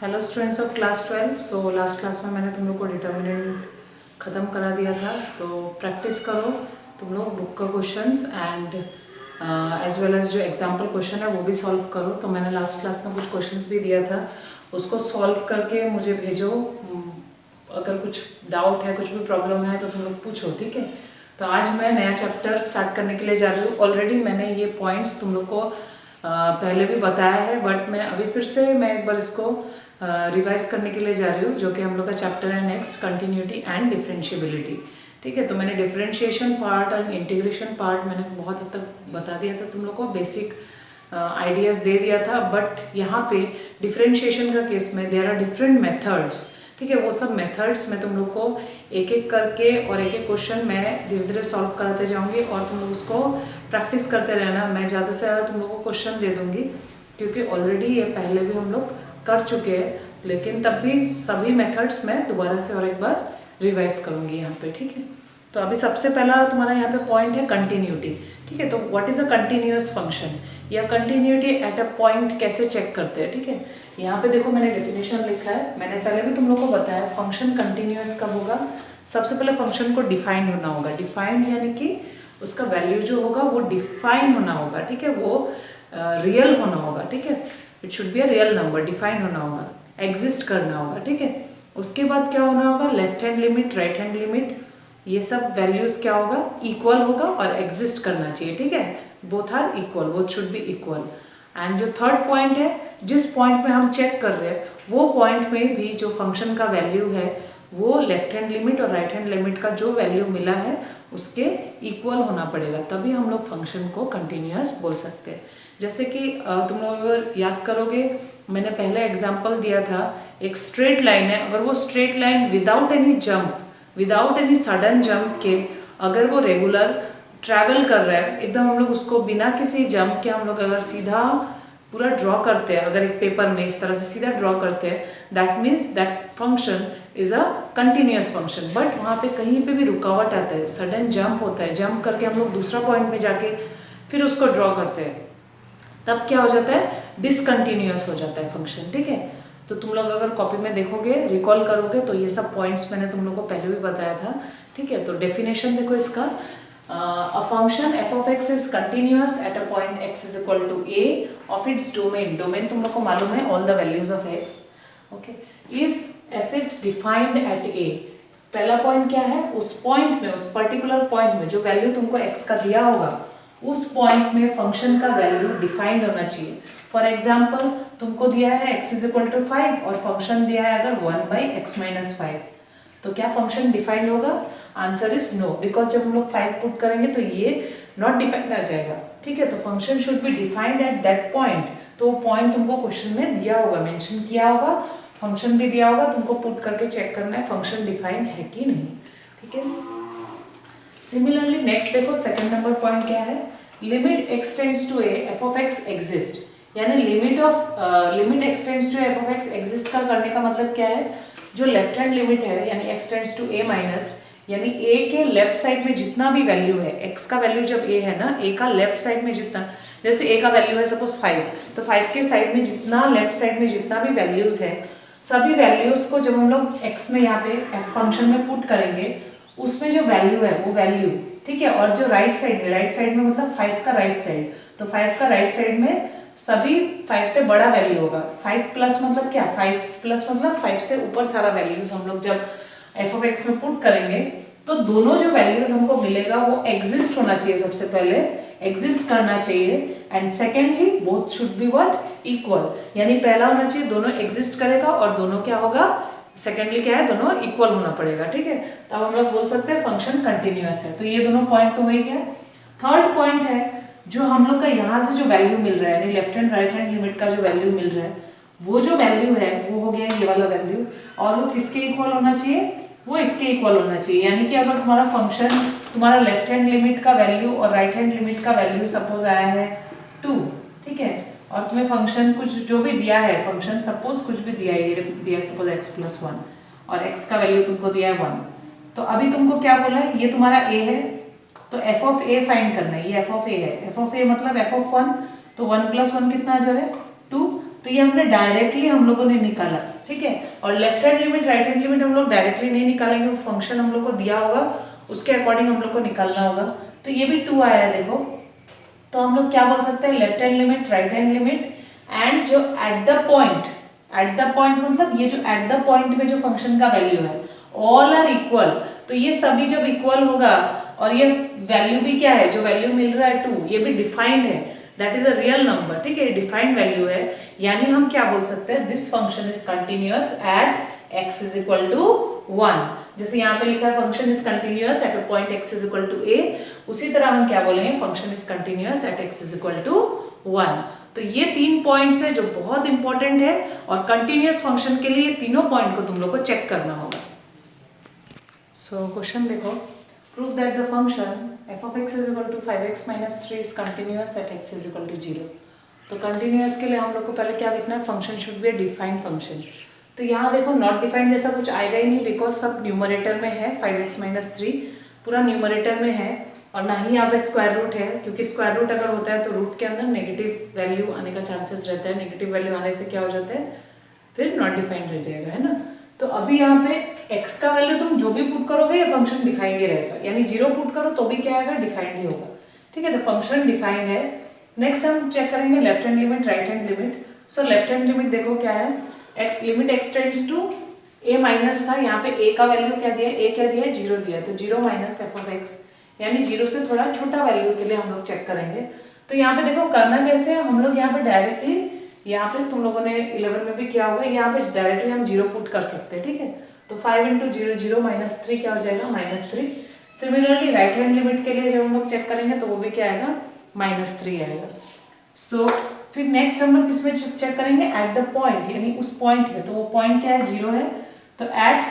Hello students of class 12। So last class में मैंने तुम लोग को डिटर्मिनेंट ख़त्म करा दिया था, तो प्रैक्टिस करो तुम लोग बुक का questions and as well as जो एग्जाम्पल क्वेश्चन है वो भी सॉल्व करो। तो मैंने लास्ट क्लास में कुछ क्वेश्चंस भी दिया था, उसको सॉल्व करके मुझे भेजो। अगर कुछ डाउट है, कुछ भी प्रॉब्लम है तो तुम लोग पूछो, ठीक है। तो आज मैं नया चैप्टर स्टार्ट करने के लिए जा रही हूँ। ऑलरेडी मैंने ये पॉइंट्स तुम लोग को पहले भी बताया है, बट मैं अभी फिर से मैं एक बार इसको रिवाइज करने के लिए जा रही हूँ, जो कि हम लोग का चैप्टर है नेक्स्ट, कंटिन्यूटी एंड डिफरेंशिएबिलिटी। ठीक है, तो मैंने differentiation part and integration part मैंने बहुत हद तक बता दिया था तुम लोग को, बेसिक आइडियाज़ दे दिया था। बट यहाँ पे डिफरेंशिएशन का केस में देयर आर डिफरेंट मेथड्स, ठीक है। वो सब मेथड्स मैं तुम लोग को एक एक करके और एक एक क्वेश्चन मैं धीरे धीरे सॉल्व कराते जाऊंगी और तुम लोग उसको प्रैक्टिस करते रहना। मैं ज़्यादा से ज़्यादा तुम लोग को क्वेश्चन दे दूंगी, क्योंकि ऑलरेडी ये पहले भी हम लोग कर चुके हैं, लेकिन तब भी सभी मेथड्स मैं दोबारा से और एक बार रिवाइज करूंगी यहाँ पे, ठीक है। तो अभी सबसे पहला तुम्हारा यहाँ पे पॉइंट है कंटिन्यूटी, ठीक है। तो what is a continuous function या कंटिन्यूटी एट अ पॉइंट कैसे चेक करते हैं, ठीक है। यहाँ पे देखो मैंने डेफिनेशन लिखा है, मैंने पहले भी तुम लोग को बताया फंक्शन कंटिन्यूअस कब होगा। सबसे पहले फंक्शन को डिफाइंड होना होगा। डिफाइंड यानी कि उसका वैल्यू जो होगा वो डिफाइन होना होगा, ठीक है। वो रियल होना होगा, ठीक है। It should be a real number, define होना होगा, एग्जिस्ट करना होगा, ठीक है। उसके बाद क्या होना होगा, left hand limit, right hand limit, ये सब वैल्यूज क्या होगा, इक्वल होगा और एग्जिस्ट करना चाहिए, ठीक है। Both are equal, both should be equal. And जो थर्ड पॉइंट है, जिस पॉइंट में हम चेक कर रहे हैं वो पॉइंट में भी जो फंक्शन का वैल्यू है वो लेफ्ट हैंड लिमिट और राइट हैंड लिमिट का जो वैल्यू मिला है उसके इक्वल होना पड़ेगा, तभी हम लोग फंक्शन को कंटिन्यूअस बोल सकते हैं। जैसे कि तुम लोग अगर याद करोगे, मैंने पहले एग्जाम्पल दिया था, एक स्ट्रेट लाइन है, अगर वो straight line without any jump, without any sudden jump के अगर वो रेगुलर ट्रैवल कर रहा है एकदम, हम लोग उसको बिना किसी जंप के हम लोग अगर सीधा पूरा ड्रॉ करते हैं, अगर एक पेपर में इस तरह से सीधा ड्रॉ करते हैं, that means that function is a continuous function. But वहाँ पे कहीं पे भी रुकावट आता है, सडन जंप होता है, जंप करके हम लोग दूसरा पॉइंट में जाके फिर उसको ड्रॉ करते हैं, तब क्या हो जाता है, डिसकंटिन्यूअस हो जाता है फंक्शन, ठीक है। तो तुम लोग अगर कॉपी में देखोगे, रिकॉल करोगे, तो ये सब पॉइंट्स मैंने तुम लोग को पहले भी बताया था, ठीक है। तो डेफिनेशन देखो इसका, a function f of x is continuous at a point x is equal to a of its domain. Domain तुम लोग को मालूम है, all the values of x. Okay. If f is defined at a, पहला point क्या है, उस point में, उस पर्टिकुलर पॉइंट में जो वैल्यू तुमको x का दिया होगा उस पॉइंट में फंक्शन का वैल्यू डिफाइंड होना चाहिए। फॉर एग्जाम्पल तुमको दिया है x is equal to 5 और फंक्शन दिया है अगर 1/x-5, तो क्या फंक्शन डिफाइंड होगा? आंसर इज नो, बिकॉज जब हम लोग 5 पुट करेंगे तो ये नॉट डिफाइंड आ जाएगा, ठीक है। तो function should be defined at that point. तो वो पॉइंट तुमको क्वेश्चन में दिया होगा, मेंशन किया होगा, फंक्शन भी दिया होगा, तुमको पुट करके चेक करना है फंक्शन डिफाइंड है कि नहीं, ठीक है। सिमिलरली नेक्स्ट देखो, सेकंड नंबर पॉइंट क्या है, limit x tends to a f of x exist, यानी limit x tends to f of x exist का करने का मतलब क्या है, जो लेफ्ट हैंड लिमिट है यानी x tends to a minus, यानी a के लेफ्ट साइड में जितना भी वैल्यू है, x का वैल्यू जब a है ना, a का लेफ्ट साइड में जितना, जैसे a का वैल्यू है सपोज 5, तो 5 के साइड में जितना, लेफ्ट साइड में जितना भी वैल्यूज है, सभी वैल्यूज को जब हम लोग x में यहाँ पे f फंक्शन में पुट करेंगे, उसमें जो वैल्यू है वो वैल्यू, ठीक है। और जो राइट साइड में मतलब 5 का राइट साइड, तो 5 का राइट साइड में सभी 5 से बड़ा वैल्यू होगा। 5 प्लस मतलब क्या, 5 प्लस मतलब 5 से ऊपर सारा वैल्यूज हम लोग जब f of x में पुट करेंगे, तो दोनों जो वैल्यूज हमको मिलेगा वो एग्जिस्ट होना चाहिए, सबसे पहले एग्जिस्ट करना चाहिए, and secondly both should be what, equal, यानी पहला होना चाहिए दोनों एग्जिस्ट करेगा और दोनों क्या होगा, सेकेंडली क्या है, दोनों इक्वल होना पड़ेगा, ठीक है। तो अब हम लोग बोल सकते हैं फंक्शन कंटिन्यूअस है। तो ये दोनों पॉइंट तो वही गया। थर्ड पॉइंट है, जो हम लोग का यहाँ से जो वैल्यू मिल रहा है, यानी left hand right hand limit का जो वैल्यू मिल रहा है, वो जो वैल्यू है वो हो गया ये वाला वैल्यू, और वो किसके इक्वल होना चाहिए, वो इसके इक्वल होना चाहिए। यानी कि अगर तुम्हारा फंक्शन, तुम्हारा लेफ्ट हैंड लिमिट का वैल्यू और राइट हैंड लिमिट का वैल्यू सपोज आया है 2, ठीक है, और तुम्हें फंक्शन कुछ जो भी दिया है, फंक्शन सपोज कुछ भी दिया है, ये दिया है सपोज x+1 और x का वैल्यू तुमको दिया है 1, तो अभी तुमको क्या बोला है, ये तुम्हारा a है, तो f of a फाइंड करना है, ये f of a है, f of a मतलब f of 1, तो 1 + 1 कितना आ जा रहा है 2, तो ये हमने डायरेक्टली हम लोगों ने निकाला, ठीक है। और left hand limit right hand limit हम लोग डायरेक्टली नहीं निकालेंगे, वो फंक्शन हम लोग को दिया होगा उसके अकॉर्डिंग हम लोग को निकालना होगा। तो ये भी 2 आया है देखो, तो हम लोग क्या बोल सकते हैं, left hand limit right hand limit and जो एट द पॉइंट मतलब ये जो एट द पॉइंट में जो फंक्शन का वैल्यू है ऑल आर इक्वल। तो ये सभी जब इक्वल होगा और ये वैल्यू भी क्या है, जो वैल्यू मिल रहा है 2, ये भी डिफाइंड है, that is a real number, ठीक है, डिफाइंड वैल्यू है। यानी हम क्या बोल सकते हैं, this function is continuous at x is equal to 1। जैसे यहाँ पे लिखा है function is continuous at a point x is equal to a, उसी तरह हम क्या बोलेंगे, function is continuous at x is equal to 1। तो ये 3 पॉइंट्स है जो बहुत इंपॉर्टेंट है और कंटिन्यूअस फंक्शन के लिए तीनों पॉइंट को तुम लोग को चेक करना होगा। सो क्वेश्चन देखो, prove that the function f of x is equal to 5x minus 3 is continuous at x is equal to 0। तो कंटिन्यूअस के लिए हम लोग को पहले क्या देखना है, function should be a defined function. तो यहाँ देखो नॉट डिफाइंड जैसा कुछ आएगा ही नहीं, बिकॉज सब न्यूमरेटर में है, 5x माइनस 3 पूरा न्यूमरेटर में है और ना ही यहाँ पे स्क्वायर रूट है, क्योंकि स्क्वायर रूट अगर होता है तो रूट के अंदर नेगेटिव वैल्यू आने का चांसेस रहता है, नेगेटिव वैल्यू आने से क्या हो जाता है, फिर नॉट डिफाइंड रह जाएगा, है ना। तो अभी यहाँ पे x का वैल्यू तुम जो भी पुट करोगे ये फंक्शन डिफाइंड ही रहेगा, यानी 0 पुट करो तो भी क्या आएगा, डिफाइंड ही होगा, ठीक है। तो फंक्शन डिफाइंड है। नेक्स्ट हम चेक करेंगे left hand limit right hand limit. So left hand limit देखो क्या है, x limit x tends to a minus था, यहाँ पे a का वैल्यू क्या दिया, a क्या दिया, 0 दिया, तो 0 माइनस एफ ऑफ x, यानी 0 से थोड़ा छोटा वैल्यू के लिए हम लोग चेक करेंगे। तो यहाँ पे देखो करना कैसे है, हम लोग यहाँ पे डायरेक्टली, यहाँ पे तुम लोगों ने 11 में भी किया होगा, यहाँ पे डायरेक्टली हम 0 पुट कर सकते हैं, ठीक है। तो 5 इंटू 0 0 माइनस 3 क्या हो जाएगा, minus 3। Similarly right hand limit के लिए जब हम लोग चेक करेंगे तो वो भी क्या आएगा, माइनस 3 आएगा। सो फिर नेक्स्ट हम लोग किसमें चेक करेंगे, एट द पॉइंट, यानी उस पॉइंट पे, तो वो पॉइंट क्या है, 0 है, तो एट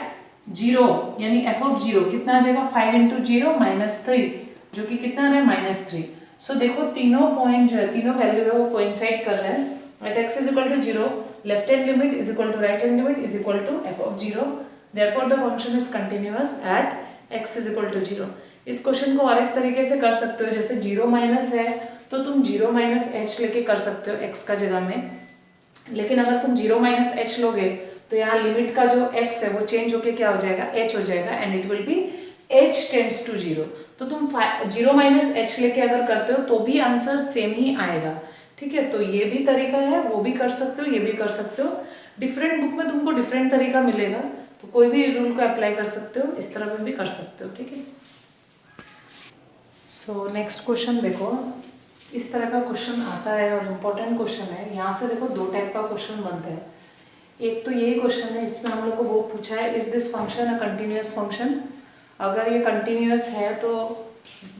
0 यानी एफ ऑफ 0 कितना आ जाएगा, 5 इंटू 0 माइनस 3, जो कि कितना है, माइनस 3। सो देखो तीनों पॉइंट जो है, तीनों वैल्यू है वो कोइंसाइड कर रहे हैं। At x is equal to 0, left hand limit is equal to right hand limit is equal to f of 0, therefore the function is continuous at x is equal to 0। इस question को और एक तरीके से कर सकते हो, जैसे 0 माइनस है तो तुम 0 माइनस h लेके कर सकते हो x का जगह में, लेकिन अगर तुम 0 माइनस h लोगे तो यहाँ लिमिट का जो x है वो चेंज होके क्या हो जाएगा, h हो जाएगा, and it will be h tends to 0। तो तुम 0 माइनस h लेके अगर करते हो तो भी आंसर सेम ही आएगा, ठीक है। तो ये भी तरीका है, वो भी कर सकते हो, ये भी कर सकते हो, डिफरेंट बुक में तुमको डिफरेंट तरीका मिलेगा, तो कोई भी रूल को अप्लाई कर सकते हो, इस तरह में भी कर सकते हो, ठीक है। सो नेक्स्ट क्वेश्चन देखो, इस तरह का क्वेश्चन आता है और इम्पोर्टेंट क्वेश्चन है। यहाँ से देखो 2 टाइप का क्वेश्चन बनते हैं। एक तो यही क्वेश्चन है, इसमें हम लोग को वो पूछा है, is this function a continuous function. अगर ये कंटिन्यूअस है तो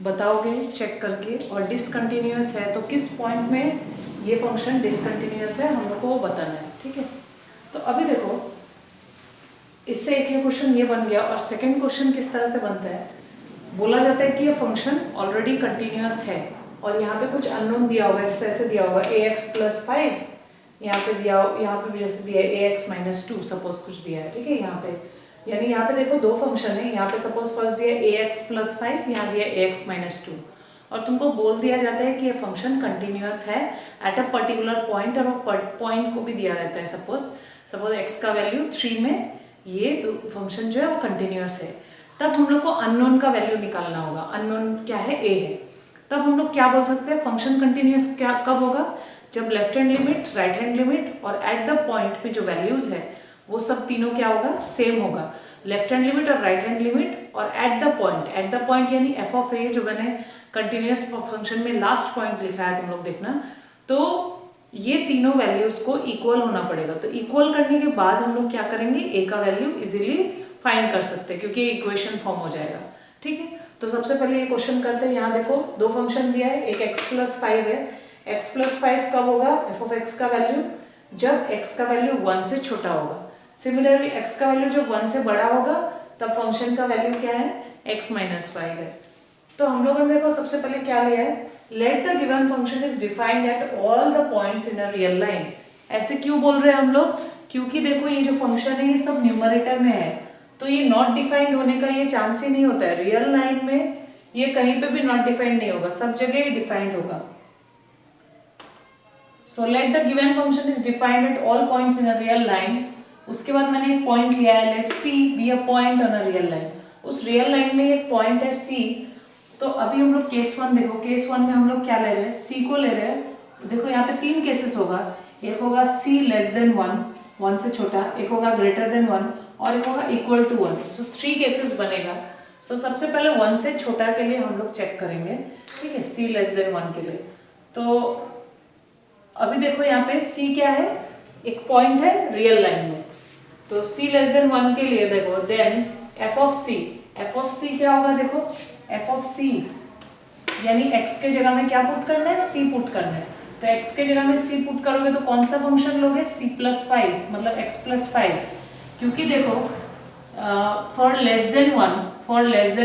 बताओगे चेक करके, और डिसकंटिन्यूअस है तो किस पॉइंट में ये फंक्शन डिसकंटिन्यूअस है हम लोग को वो बताना है, ठीक है। तो अभी देखो इससे एक ये क्वेश्चन ये बन गया, और सेकंड क्वेश्चन किस तरह से बनता है, बोला जाता है कि ये फंक्शन ऑलरेडी कंटिन्यूअस है और यहाँ पे कुछ अननोन दिया होगा, जैसे ऐसे दिया होगा ax प्लस 5, यहाँ पे दिया, यहाँ पे भी जैसे दिया है ax माइनस 2, सपोज कुछ दिया है, ठीक है। यहाँ पे यानी यहाँ पे देखो 2 फंक्शन है, यहाँ पे सपोज फर्स्ट दिया ax प्लस 5, यहाँ दिया ax माइनस 2, और तुमको बोल दिया जाता है कि ये फंक्शन कंटिन्यूअस है एट अ पर्टिकुलर पॉइंट, और पॉइंट को भी दिया रहता है, सपोज x का वैल्यू 3 में ये फंक्शन जो है वो कंटिन्यूअस है। तब हम लोग को अननोन का वैल्यू निकालना होगा, अननोन क्या है, a है। तब हम लोग क्या बोल सकते हैं, फंक्शन कंटिन्यूअस क्या कब होगा, जब left hand limit right hand limit और एट द पॉइंट में जो वैल्यूज है वो सब तीनों क्या होगा, सेम होगा। लेफ्ट हैंड लिमिट और राइट हैंड लिमिट और एट द पॉइंट यानी एफ ऑफ ए, जो मैंने कंटिन्यूअस फंक्शन में लास्ट पॉइंट लिखा है, तुम लोग देखना, तो ये तीनों वैल्यूज को इक्वल होना पड़ेगा। तो इक्वल करने के बाद हम लोग क्या करेंगे, ए का वैल्यू इजीली फाइंड कर सकते हैं, क्योंकि इक्वेशन फॉर्म हो जाएगा, ठीक है। तो सबसे पहले ये क्वेश्चन करते हैं। यहाँ देखो 2 फंक्शन दिया है, एक x प्लस 5 है। x प्लस 5 कब होगा, एफ ऑफ एक्स का वैल्यू जब x का वैल्यू 1 से छोटा होगा। सिमिलरली x का वैल्यू जब 1 से बड़ा होगा तब फंक्शन का वैल्यू क्या है, x माइनस 5 है। तो हम लोगों ने देखो सबसे पहले क्या लिया है, late the given function is defined at all the points in a real line. ऐसे क्यों बोल रहे हैं हम लोग, क्योंकि देखो ये जो फंक्शन है ये सब न्यूमरेटर में है, तो ये नॉट डिफाइंड होने का ये चांस ही नहीं होता है। रियल लाइन में ये कहीं पे भी नॉट डिफाइंड नहीं होगा, सब जगह ये डिफाइंड होगा। So let the given function is defined at all points in a real line. उसके बाद मैंने एक पॉइंट लिया है, let c be a point on a real line. उस रियल लाइन में एक पॉइंट है सी। तो अभी हम लोग केस वन देखो, केस वन में हम लोग क्या ले रहे हैं, सी को ले रहे हैं। देखो यहाँ पे तीन केसेस होगा, एक होगा सी लेस देन वन, वन से छोटा, एक होगा ग्रेटर देन वन और एक होगा equal to one. So three cases बनेगा। सो सबसे पहले वन से छोटा के लिए हम लोग चेक करेंगे, ठीक है, सी लेस देन वन के लिए। तो अभी देखो यहाँ पे सी क्या है, एक पॉइंट है रियल लाइन में। तो सी लेस देन वन के लिए देखो, देन एफ ऑफ सी क्या होगा, देखो एफ ऑफ सी यानी x के जगह में क्या पुट करना है, c पुट करना है। तो x के जगह में c पुट करोगे तो कौन सा फंक्शन लोगे, c प्लस 5 मतलब x प्लस 5। क्योंकि देखो for less than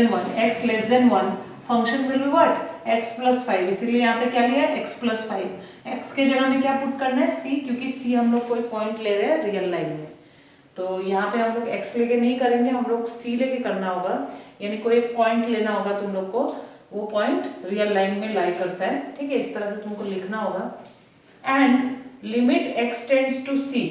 one x less than one function will be what, x plus 5, इसीलिए यहाँ पे क्या लिया है, x प्लस 5। x के जगह में क्या पुट करना है, c, क्योंकि c हम लोग कोई पॉइंट ले रहे हैं रियल लाइन में। तो यहाँ पे हम लोग x लेके नहीं करेंगे, हम लोग c लेके करना होगा, यानी कोई एक पॉइंट लेना होगा तुम लोग को, वो पॉइंट रियल लाइन में लाई करता है, ठीक है, इस तरह से तुमको लिखना होगा। And limit x tends to c।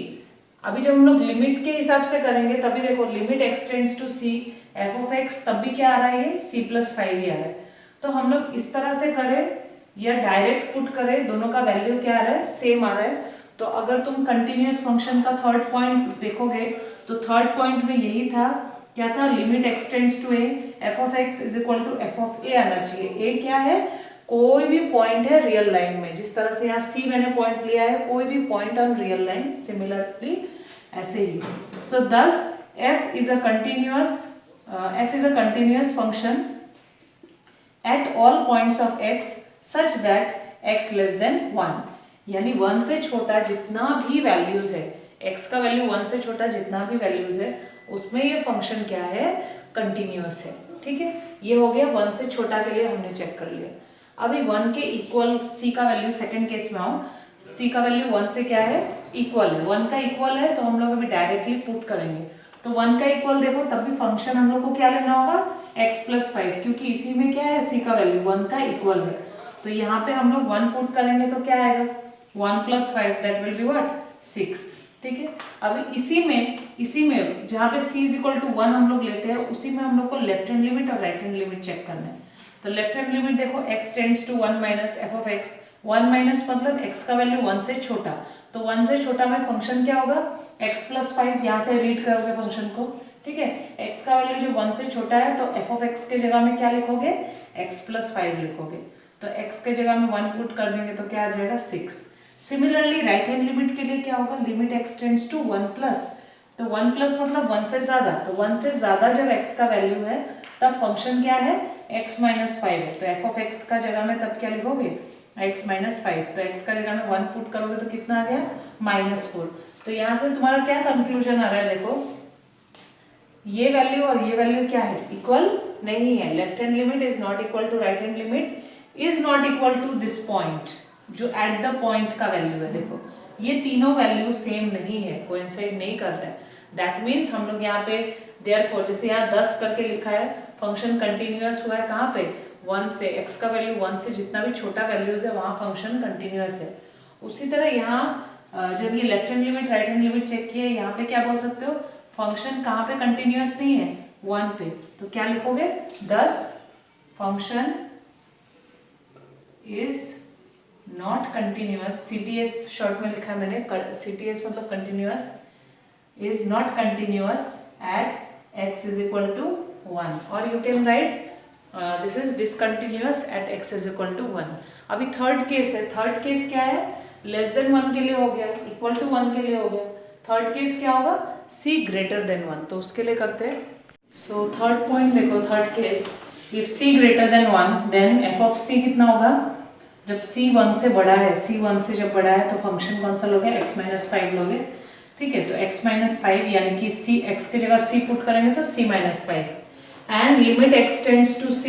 अभी जब हम लोग लिमिट के हिसाब से करेंगे तभी देखो limit x tends to c f of x, तब भी क्या आ रहा है, ये c प्लस 5 ही आ रहा है। तो हम लोग इस तरह से करें या डायरेक्ट पुट करें, दोनों का वैल्यू क्या आ रहा है, सेम आ रहा है। तो अगर तुम कंटिन्यूअस फंक्शन का थर्ड पॉइंट देखोगे तो थर्ड पॉइंट में यही था, क्या था, limit x tends to a f of x is equal to f of a आना चाहिए। a क्या है, कोई भी पॉइंट है रियल लाइन में, जिस तरह से यहाँ c मैंने पॉइंट लिया है, कोई भी point on real line, similarly ऐसे ही। सो दस f is a continuous function at all points of x such that x less than 1, यानी 1 से छोटा जितना भी वैल्यूज है, x का वैल्यू 1 से छोटा जितना भी वैल्यूज है उसमें ये फंक्शन क्या है, कंटिन्यूअस है, ठीक है। ये हो गया 1 से छोटा के लिए हमने चेक कर लिया। अभी 1 के इक्वल c का वैल्यू, सेकंड केस में आओ, c का वैल्यू 1 से क्या है, इक्वल है, 1 का इक्वल है, तो हम लोग अभी डायरेक्टली पुट करेंगे। तो 1 का इक्वल देखो, तब भी फंक्शन हम लोग को क्या लेना होगा, x प्लस 5, क्योंकि इसी में क्या है, c का वैल्यू 1 का इक्वल है। तो यहाँ पे हम लोग 1 पुट करेंगे तो क्या आएगा, 1 plus 5 that will be what, 6, ठीक है। अभी इसी में जहाँ पे c इज इक्वल टू 1 हम लोग लेते हैं, उसी में हम लोग को लेफ्ट हैंड लिमिट और राइट हैंड लिमिट चेक करना है। तो लेफ्ट हैंड लिमिट देखो, x tends to 1 minus f of x, 1 minus मतलब x का वैल्यू 1 से छोटा, तो 1 से छोटा में फंक्शन क्या होगा, x प्लस 5, यहाँ से रीड करोगे फंक्शन को, ठीक है। x का वैल्यू जो 1 से छोटा है तो f ऑफ x के जगह में क्या लिखोगे, x प्लस 5 लिखोगे। तो x के जगह में 1 पुट कर देंगे तो क्या आ जाएगा, 6। सिमिलरली राइट हैंड लिमिट के लिए क्या होगा, limit x tends to 1 plus, तो 1 प्लस मतलब 1 से ज्यादा, तो 1 से ज्यादा जब x का वैल्यू है तब फंक्शन क्या है, x माइनस 5 है, तो f ऑफ x का जगह में तब क्या लिखोगे, x माइनस 5, तो x का जगह में 1 पुट करोगे तो कितना आ गया, -4। तो यहाँ से तुम्हारा क्या कंक्लूजन आ रहा है, देखो ये वैल्यू और ये वैल्यू क्या है, इक्वल नहीं है। Left hand limit is not equal to right hand limit is not equal to this point, जो एट द पॉइंट का वैल्यू है। देखो ये तीनों वैल्यू सेम नहीं है, कोइंसाइड नहीं कर रहे हैं। दैट मीन्स हम लोग यहाँ पे देयरफॉर, जैसे यहाँ 10 करके लिखा है, फंक्शन कंटिन्यूअस हुआ है कहाँ पे, 1 से, x का वैल्यू 1 से जितना भी छोटा वैल्यूज है वहाँ फंक्शन कंटिन्यूअस है। उसी तरह यहाँ जब ये left hand limit right hand limit check किया, यहाँ पे क्या बोल सकते हो, फंक्शन कहाँ पे कंटिन्यूअस नहीं है, 1 पे, तो क्या लिखोगे, 10 function is not continuous, CTS short में लिखा है मैंने, CTS मतलब continuous, is not continuous at x is equal to 1, और you can write this is discontinuous at x is equal to 1। अभी थर्ड केस है, थर्ड केस क्या है, लेस देन 1 के लिए हो गया, इक्वल टू 1 के लिए हो गया। थर्ड केस क्या होगा, c ग्रेटर देन 1, तो उसके लिए करते हैं। सो थर्ड पॉइंट देखो, third case, if c greater than 1 then f of c कितना होगा, जब c 1 से बड़ा है, c 1 से जब बड़ा है तो फंक्शन कौन सा लोगे, x माइनस 5 लोगे, ठीक है। तो x माइनस 5 यानी कि c, x की जगह c पुट करेंगे तो c minus 5, and limit x tends to c,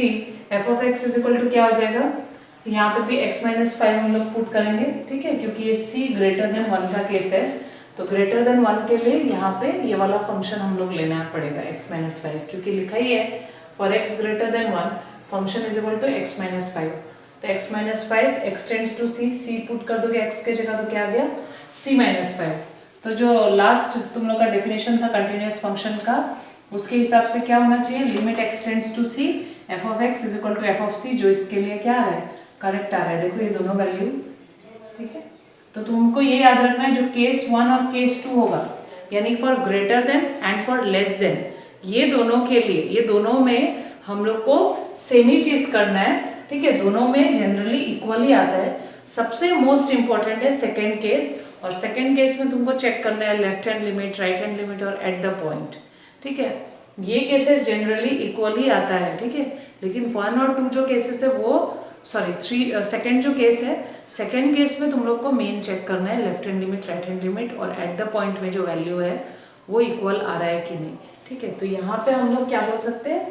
f of x is equal to क्या हो जाएगा, यहाँ पे भी x माइनस 5 हम लोग पुट करेंगे, ठीक है, क्योंकि ये c ग्रेटर देन 1 का केस है, तो ग्रेटर देन 1 के लिए यहाँ पे ये वाला फंक्शन हम लोग लेना पड़ेगा, x माइनस 5, क्योंकि लिखा ही है for x greater than 1 function is equal to x minus 5। तो x minus 5 x tends to c, c put कर दोगे x के जगह तो क्या आ गया c माइनस 5। तो जो लास्ट तुम लोग का डेफिनेशन था कंटिन्यूअस फंक्शन का, उसके हिसाब से क्या होना चाहिए, limit x tends to c f of x is equal to f of c, जो इसके लिए क्या है करेक्ट आ रहा है। देखो ये दोनों वैल्यू, ठीक है। तो तुमको ये याद रखना है जो केस 1 और केस 2 होगा, यानी for greater than and for less than, ये दोनों के लिए, ये दोनों में हम लोग को सेम ही चीज करना है, ठीक है। दोनों में जनरली इक्वली आता है। सबसे मोस्ट इंपॉर्टेंट है सेकेंड केस, और सेकेंड केस में तुमको चेक करना है left hand limit, right hand limit और एट द पॉइंट, ठीक है। ये केसेस जनरली इक्वली आता है, ठीक है। लेकिन 1 और 2 जो केसेस है वो, सॉरी 3 सेकेंड जो केस है, सेकेंड केस में तुम लोग को मेन चेक करना है left hand limit, right hand limit और एट द पॉइंट में जो वैल्यू है वो इक्वल आ रहा है कि नहीं, ठीक है। तो यहाँ पे हम लोग क्या बोल सकते हैं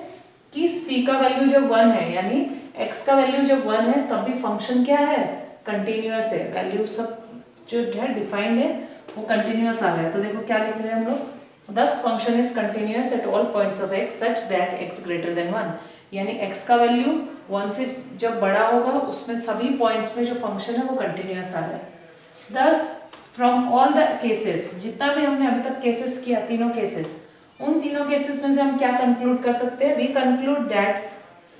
कि c का वैल्यू जब 1 है, यानी x का वैल्यू जब 1 है, तब भी फंक्शन क्या है कंटिन्यूअस है, वैल्यू सब जो है डिफाइंड है वो कंटिन्यूअस आ रहा है। तो देखो क्या लिख रहे हैं हम लोग, दस function is continuous eight all points of x such that x greater than 1, यानी x का वैल्यू 1 से जब बड़ा होगा उसमें सभी पॉइंट्स में जो फंक्शन है वो कंटिन्यूअस आ रहा है। दस फ्रॉम ऑल द केसेस, जितना भी हमने अभी तक केसेस किया, तीनों केसेस, उन तीनों केसेस में से हम क्या कंक्लूड कर सकते हैं, we conclude that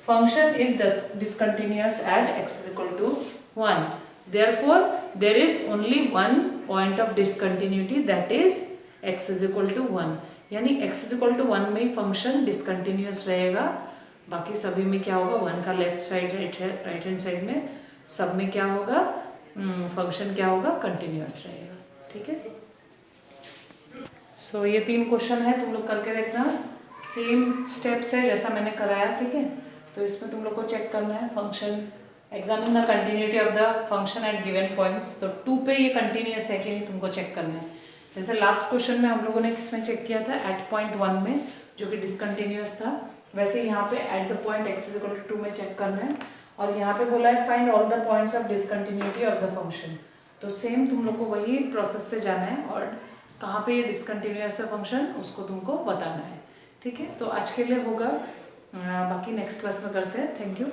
function is discontinuous at x is equal to 1, therefore there is only one point of discontinuity, that is x is equal to 1, यानी x is equal to 1 में function discontinuous रहेगा, बाकी सभी में क्या होगा 1 का left side right hand side में सब में क्या होगा फंक्शन क्या होगा कंटिन्यूअस रहेगा, ठीक है। सो ये 3 क्वेश्चन है, तुम लोग करके देखना, सेम स्टेप्स है जैसा मैंने कराया, ठीक है। तो इसमें तुम लोग को चेक करना है function, examine the continuity of the function at given points. तो 2 पे ये कंटिन्यूअस है कि नहीं तुमको चेक करना है। जैसे लास्ट क्वेश्चन में हम लोगों ने किसमें चेक किया था, एट पॉइंट 1 में जो कि डिसकंटिन्यूअस था, वैसे यहाँ पे at the point x is equal to 2 में चेक करना है। और यहाँ पे बोला है find all the points of discontinuity of the function. तो सेम तुम लोग को वही प्रोसेस से जाना है और कहाँ पे ये डिसकंटिन्यूअस है फंक्शन उसको तुमको बताना है, ठीक है। तो आज के लिए होगा, बाकी नेक्स्ट क्लास में करते हैं। Thank you.